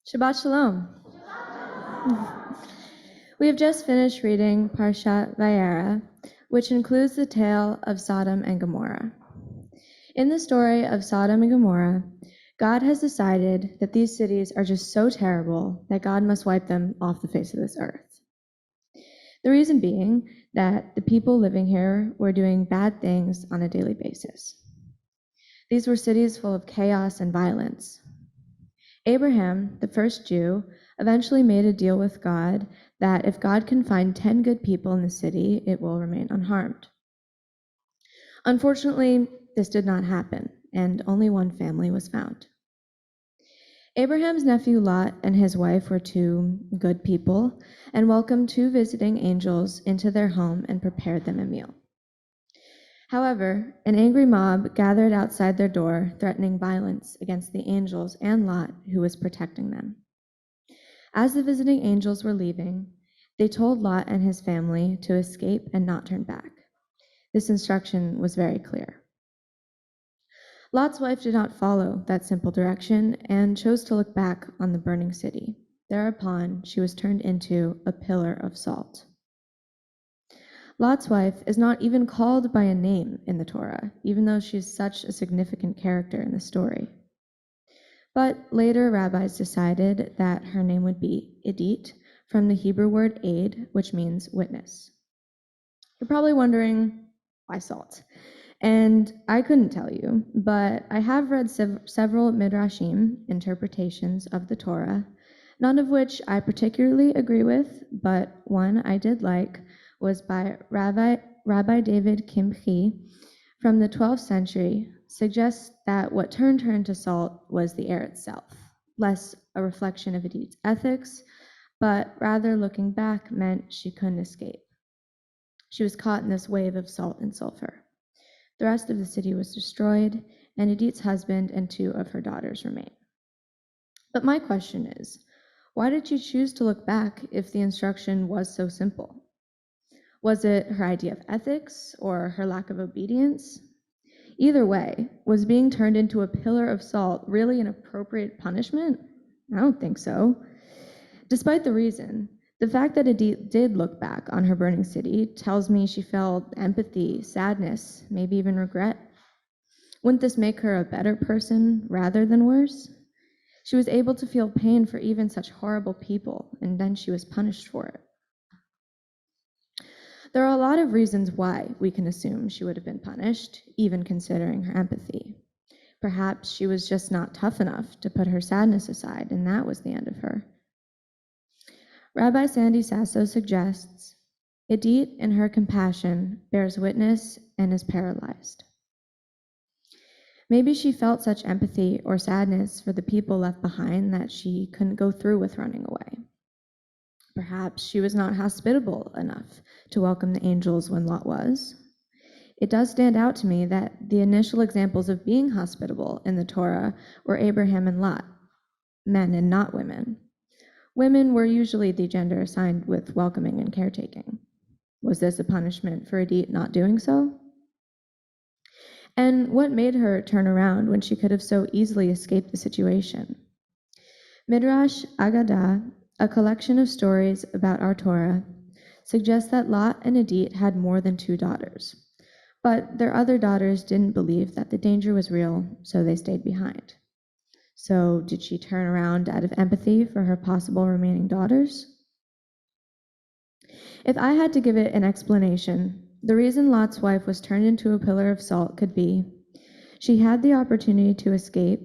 Shabbat Shalom. We have just finished reading Parshat Vayera, which includes the tale of Sodom and Gomorrah. In the story of Sodom and Gomorrah, God has decided that these cities are just so terrible that God must wipe them off the face of this earth. The reason being that the people living here were doing bad things on a daily basis. These were cities full of chaos and violence. Abraham, the first Jew, eventually made a deal with God that if God can find 10 good people in the city, it will remain unharmed. Unfortunately, this did not happen, and only one family was found. Abraham's nephew Lot and his wife were two good people and welcomed two visiting angels into their home and prepared them a meal. However, an angry mob gathered outside their door, threatening violence against the angels and Lot, who was protecting them. As the visiting angels were leaving, they told Lot and his family to escape and not turn back. This instruction was very clear. Lot's wife did not follow that simple direction and chose to look back on the burning city. Thereupon, she was turned into a pillar of salt. Lot's wife is not even called by a name in the Torah, even though she is such a significant character in the story. But later rabbis decided that her name would be Edit, from the Hebrew word aid, which means witness. You're probably wondering, why salt? And I couldn't tell you, but I have read several midrashim, interpretations of the Torah, none of which I particularly agree with, but one I did like was by Rabbi David Kimchi from the 12th century, suggests that what turned her into salt was the air itself, less a reflection of Edith's ethics, but rather looking back meant she couldn't escape. She was caught in this wave of salt and sulfur. The rest of the city was destroyed, and Edith's husband and two of her daughters remain. But my question is, why did she choose to look back if the instruction was so simple? Was it her idea of ethics or her lack of obedience? Either way, was being turned into a pillar of salt really an appropriate punishment? I don't think so. Despite the reason, the fact that Edith did look back on her burning city tells me she felt empathy, sadness, maybe even regret. Wouldn't this make her a better person rather than worse? She was able to feel pain for even such horrible people, and then she was punished for it. There are a lot of reasons why we can assume she would have been punished, even considering her empathy. Perhaps she was just not tough enough to put her sadness aside, and that was the end of her. Rabbi Sandy Sasso suggests, Edith in her compassion bears witness and is paralyzed. Maybe she felt such empathy or sadness for the people left behind that she couldn't go through with running away. Perhaps she was not hospitable enough to welcome the angels when Lot was. It does stand out to me that the initial examples of being hospitable in the Torah were Abraham and Lot, men and not women. Women were usually the gender assigned with welcoming and caretaking. Was this a punishment for Edith not doing so? And what made her turn around when she could have so easily escaped the situation? Midrash Agadah, a collection of stories about our Torah, suggests that Lot and Edith had more than two daughters. But their other daughters didn't believe that the danger was real, so they stayed behind. So did she turn around out of empathy for her possible remaining daughters? If I had to give it an explanation, the reason Lot's wife was turned into a pillar of salt could be, she had the opportunity to escape,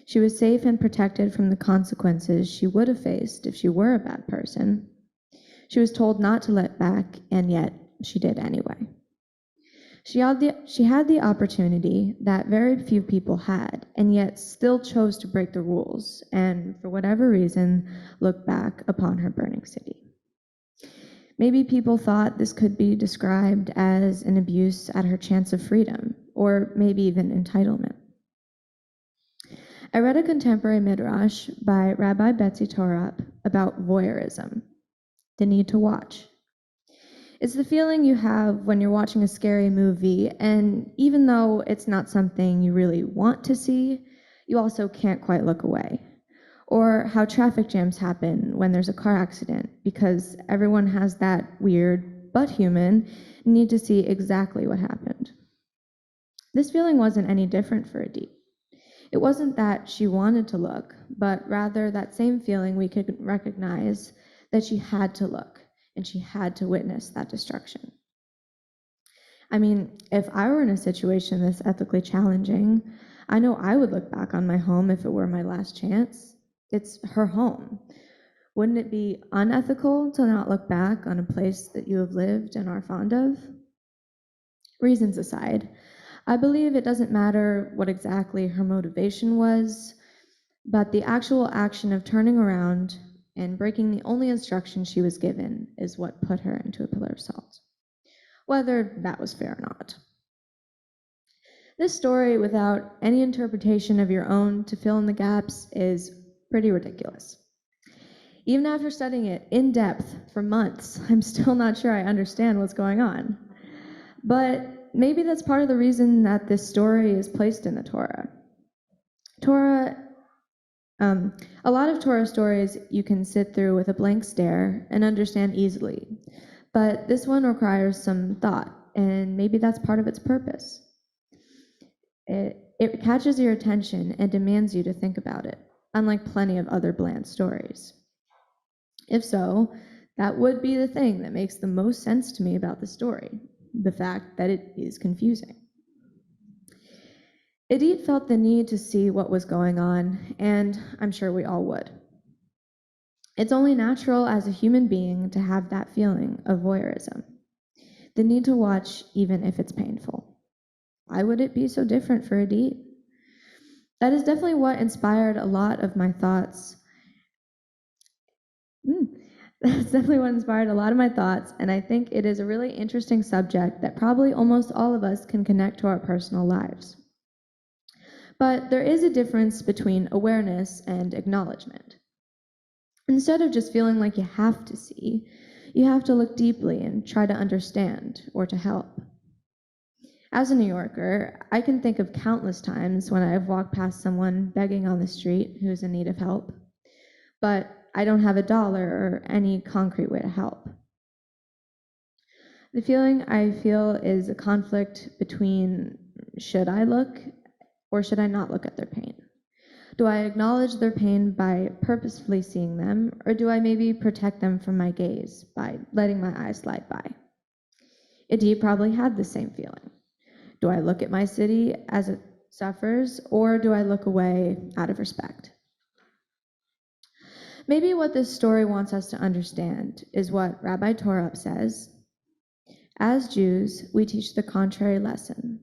she was safe and protected from the consequences she would have faced if she were a bad person. She was told not to look back, and yet she did anyway. She had the opportunity that very few people had, and yet still chose to break the rules, and for whatever reason, look back upon her burning city. Maybe people thought this could be described as an abuse at her chance of freedom, or maybe even entitlement. I read a contemporary midrash by Rabbi Betsy Torah about voyeurism, the need to watch. It's the feeling you have when you're watching a scary movie, and even though it's not something you really want to see, you also can't quite look away. or how traffic jams happen when there's a car accident, because everyone has that weird but human need to see exactly what happened. This feeling wasn't any different for Adit. It wasn't that she wanted to look, but rather that same feeling we could recognize that she had to look and she had to witness that destruction. I mean, if I were in a situation this ethically challenging, I know I would look back on my home if it were my last chance. It's her home. Wouldn't it be unethical to not look back on a place that you have lived and are fond of? Reasons aside, I believe it doesn't matter what exactly her motivation was, but the actual action of turning around and breaking the only instruction she was given is what put her into a pillar of salt, whether that was fair or not. This story, without any interpretation of your own to fill in the gaps, is pretty ridiculous. Even after studying it in depth for months, I'm still not sure I understand what's going on. But maybe that's part of the reason that this story is placed in the Torah. A lot of Torah stories you can sit through with a blank stare and understand easily, but this one requires some thought, and maybe that's part of its purpose. It catches your attention and demands you to think about it, unlike plenty of other bland stories. If so, that would be the thing that makes the most sense to me about the story, the fact that it is confusing. Adit felt the need to see what was going on, and I'm sure we all would. It's only natural as a human being to have that feeling of voyeurism, the need to watch even if it's painful. Why would it be so different for Adit? That is definitely what inspired a lot of my thoughts. That's definitely what inspired a lot of my thoughts, and I think it is a really interesting subject that probably almost all of us can connect to our personal lives. But there is a difference between awareness and acknowledgement. Instead of just feeling like you have to see, you have to look deeply and try to understand or to help. As a New Yorker, I can think of countless times when I've walked past someone begging on the street who's in need of help, but I don't have a dollar or any concrete way to help. The feeling I feel is a conflict between should I look or should I not look at their pain? Do I acknowledge their pain by purposefully seeing them, or do I maybe protect them from my gaze by letting my eyes slide by? Adit probably had the same feeling. Do I look at my city as it suffers, or do I look away out of respect? Maybe what this story wants us to understand is what Rabbi Torah says. As Jews, we teach the contrary lesson.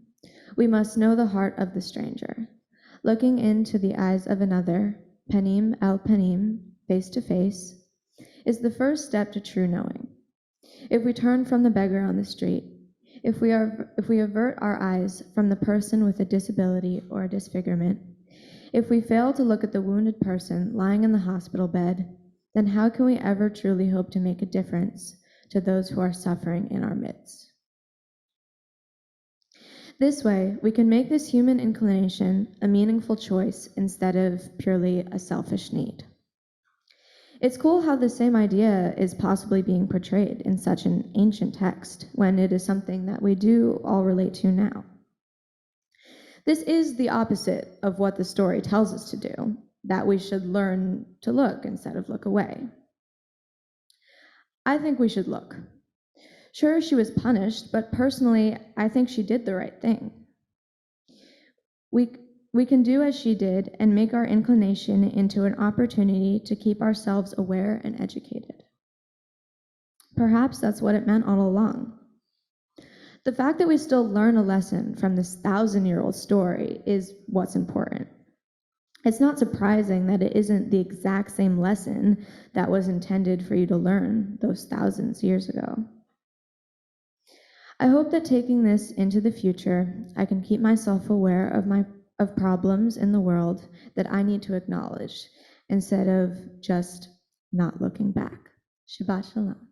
We must know the heart of the stranger. Looking into the eyes of another, panim el panim, face to face, is the first step to true knowing. If we turn from the beggar on the street, if we avert our eyes from the person with a disability or a disfigurement, if we fail to look at the wounded person lying in the hospital bed, then how can we ever truly hope to make a difference to those who are suffering in our midst? This way, we can make this human inclination a meaningful choice instead of purely a selfish need. It's cool how the same idea is possibly being portrayed in such an ancient text when it is something that we do all relate to now. This is the opposite of what the story tells us to do, that we should learn to look instead of look away. I think we should look. Sure, she was punished, but personally, I think she did the right thing. We can do as she did and make our inclination into an opportunity to keep ourselves aware and educated. Perhaps that's what it meant all along. The fact that we still learn a lesson from this 1,000-year-old story is what's important. It's not surprising that it isn't the exact same lesson that was intended for you to learn those thousands of years ago. I hope that taking this into the future, I can keep myself aware of problems in the world that I need to acknowledge instead of just not looking back. Shabbat Shalom.